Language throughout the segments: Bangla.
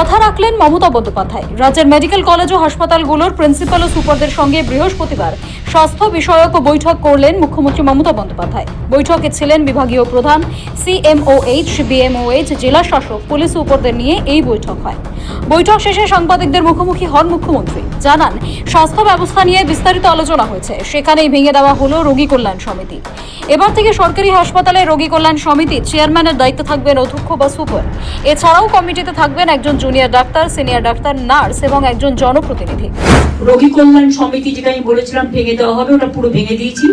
কথা রাখলেন মমতা বন্দ্যোপাধ্যায়। রাজ্যের মেডিকেল কলেজ ও হাসপাতালগুলোর প্রিন্সিপাল ও সুপারদের সঙ্গে বৃহস্পতিবার স্বাস্থ্য বিষয়ক বৈঠক করলেন মুখ্যমন্ত্রী মমতা বন্দ্যোপাধ্যায়। বৈঠকে ছিলেন বিভাগীয় প্রধান, সিএমওএইচ, বিএমওএইচ, জেলা শাসক, পুলিশ সুপারদের নিয়ে এই বৈঠক হয়। বৈঠক শেষে সাংবাদিকদের মুখোমুখি হন মুখ্যমন্ত্রী। জানান, স্বাস্থ্য ব্যবস্থা নিয়ে বিস্তারিত আলোচনা হয়েছে। সেখানেই ভেঙে দেওয়া হলো রোগী কল্যাণ সমিতি। এবার থেকে সরকারি হাসপাতালে রোগী কল্যাণ সমিতির চেয়ারম্যানের দায়িত্বে থাকবেন অধ্যক্ষ বা সুপার। এছাড়াও কমিটিতে থাকবেন একজন junior doctor, senior doctor, nurse এবং একজন জনপ্রতিনিধি। রোগী কল্যাণ সমিতি যেটা আমি বলেছিলাম ভেঙে দেওয়া হবে, ওটা পুরো ভেঙে দিয়েছি।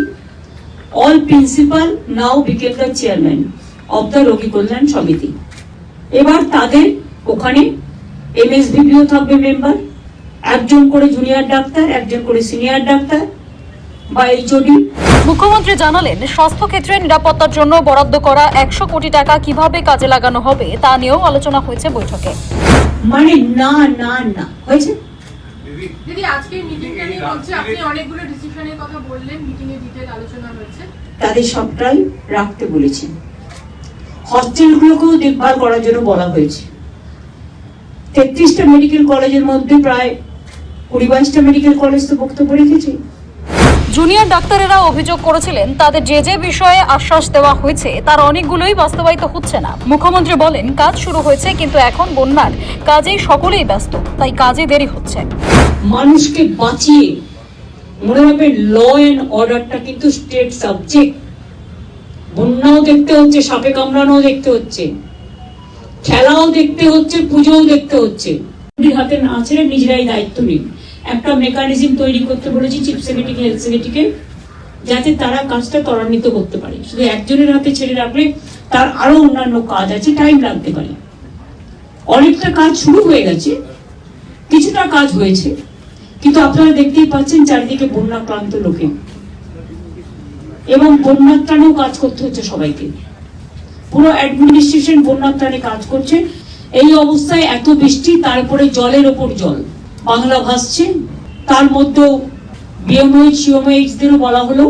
All principal now became the chairman of the রোগী কল্যাণ সমিতি। এবার তাদের ওখানে এমএসভিপিও থাকবে মেম্বার, একজন করে জুনিয়র ডাক্তার, একজন করে সিনিয়র ডাক্তার বা এইচওডি। মুখ্যমন্ত্রী জানালেন, স্বাস্থ্য ক্ষেত্রে নিরাপত্তার জন্য বরাদ্দ করা 100 কোটি টাকা কিভাবে কাজে লাগানো হবে তা নিয়েও আলোচনা হয়েছে বৈঠকে। মানে না না না হয়েছে। দিদি, আজকে মিটিংটা নিয়ে বলছে আপনি অনেকগুলো ডিসিশনের কথা বললেন, মিটিং এ ডিটেইল আলোচনা হয়েছে। তাদের সবটাই রাখতে বলেছি। হসপিটালগুলোকেও দেখভাল করার জন্য বলা হয়েছে। 33টা মেডিকেল কলেজের মধ্যে প্রায় 22টা মেডিকেল কলেজ তো বক্তব্য রেখেছে। জুনিয়র ডাক্তারেরা অভিযোগ করেছিলেন, তাদের যে যে বিষয়ে আশ্বাস দেওয়া হয়েছে তার অনেকগুলোই বাস্তবায়িত হচ্ছে না। মুখ্যমন্ত্রী বলেন, কাজ শুরু হয়েছে, কিন্তু এখন বন্যার কাজেই সকলেই ব্যস্ত, তাই কাজে দেরি হচ্ছে। মানুষকে বাঁচিয়ে মনে রাখবে, ল এন্ড অর্ডারটা কিন্তু স্টেট সাবজেক্ট। বন্যাও দেখতে হচ্ছে, সাপে কামড়ানোও দেখতে হচ্ছে, খেলাও দেখতে হচ্ছে, পুজোও দেখতে হচ্ছে। হাতে না ছেড়ে নিজেরাই দায়িত্ব নিন। একটা মেকানিজম তৈরি করতে বলেছি চিফ সেক্রেটারি, হেলথ সেক্রেটারিকে, যাতে তারা কাজটা ত্বরান্বিত করতে পারে। শুধু একজনের হাতে ছেড়ে রাখলে তার আরো অন্যান্য কাজ আছে, টাইম লাগতে পারে। অনেকটা কাজ শুরু হয়ে গেছে, কিছুটা কাজ হয়েছে, কিন্তু আপনারা দেখতেই পাচ্ছেন চারিদিকে বন্যাক্রান্ত লোকে, এবং বন্যার ত্রাণেও কাজ করতে হচ্ছে সবাইকে। পুরো অ্যাডমিনিস্ট্রেশন বন্যার ত্রাণে কাজ করছে। এই অবস্থায় এত বৃষ্টি, তারপরে জলের ওপর জল, বাংলা ভাসছে। তার মধ্যেও বিএমওএইচ, সিএমওএইচদেরও বলা হলো,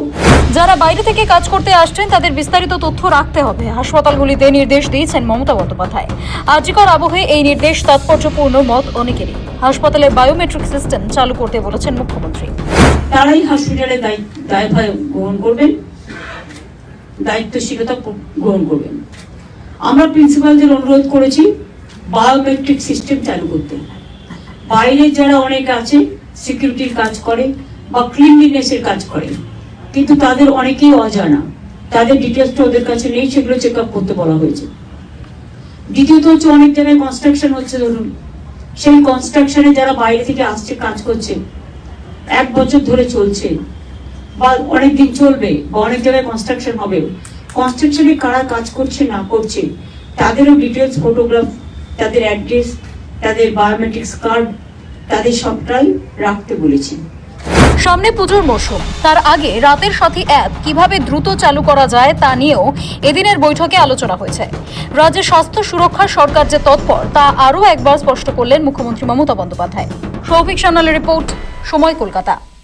যারা বাইরে থেকে কাজ করতে আসছেন তাদের বিস্তারিত তথ্য রাখতে হবে। হাসপাতালগুলিতে নির্দেশ দিয়েছেন মমতা বন্দ্যোপাধ্যায়। আর্যিকর আবহে এই নির্দেশ তাৎপর্যপূর্ণ মত অনেকেরই। হাসপাতালে বায়োমেট্রিক সিস্টেম চালু করতে বলেছেন মুখ্যমন্ত্রী। তারাই হসপিটালে দায়ভার গ্রহণ করবেন, দায়িত্বশীলতা গ্রহণ করবেন। আমরা প্রিন্সিপালদের অনুরোধ করেছি বায়োমেট্রিক সিস্টেম চালু করতে। বাইরে যারা অনেক আছে, সিকিউরিটির কাজ করে বা ক্লিনলিনেসের কাজ করে, কিন্তু তাদের অনেকেই অজানা, তাদের ডিটেলসটা ওদের কাছে নেই, সেগুলো চেক আপ করতে বলা হয়েছে। দ্বিতীয়ত হচ্ছে, অনেক জায়গায় কনস্ট্রাকশন হচ্ছে, ধরুন সেই কনস্ট্রাকশনে যারা বাইরে থেকে আসছে, কাজ করছে, 1 বছর ধরে চলছে বা অনেকদিন চলবে, বা অনেক জায়গায় কনস্ট্রাকশন হবে, কনস্ট্রাকশনে কারা কাজ করছে না করছে তাদেরও ডিটেলস, ফটোগ্রাফ, তাদের অ্যাড্রেস, তাদের বায়োমেট্রিক্স কার্ড, তাদের সবটাই রাখতে বলেছি। সামনে পুজোর মরশুম, তার আগে রাতের সাথী অ্যাপ কিভাবে দ্রুত চালু করা যায় তা নিয়েও এদিনের বৈঠকে আলোচনা হয়েছে। রাজ্যের স্বাস্থ্য সুরক্ষা সরকার যে তৎপর তা আরও একবার স্পষ্ট করলেন মুখ্যমন্ত্রী মমতা বন্দ্যোপাধ্যায়। সৌভিক সান্যালের রিপোর্ট, সময়, কলকাতা।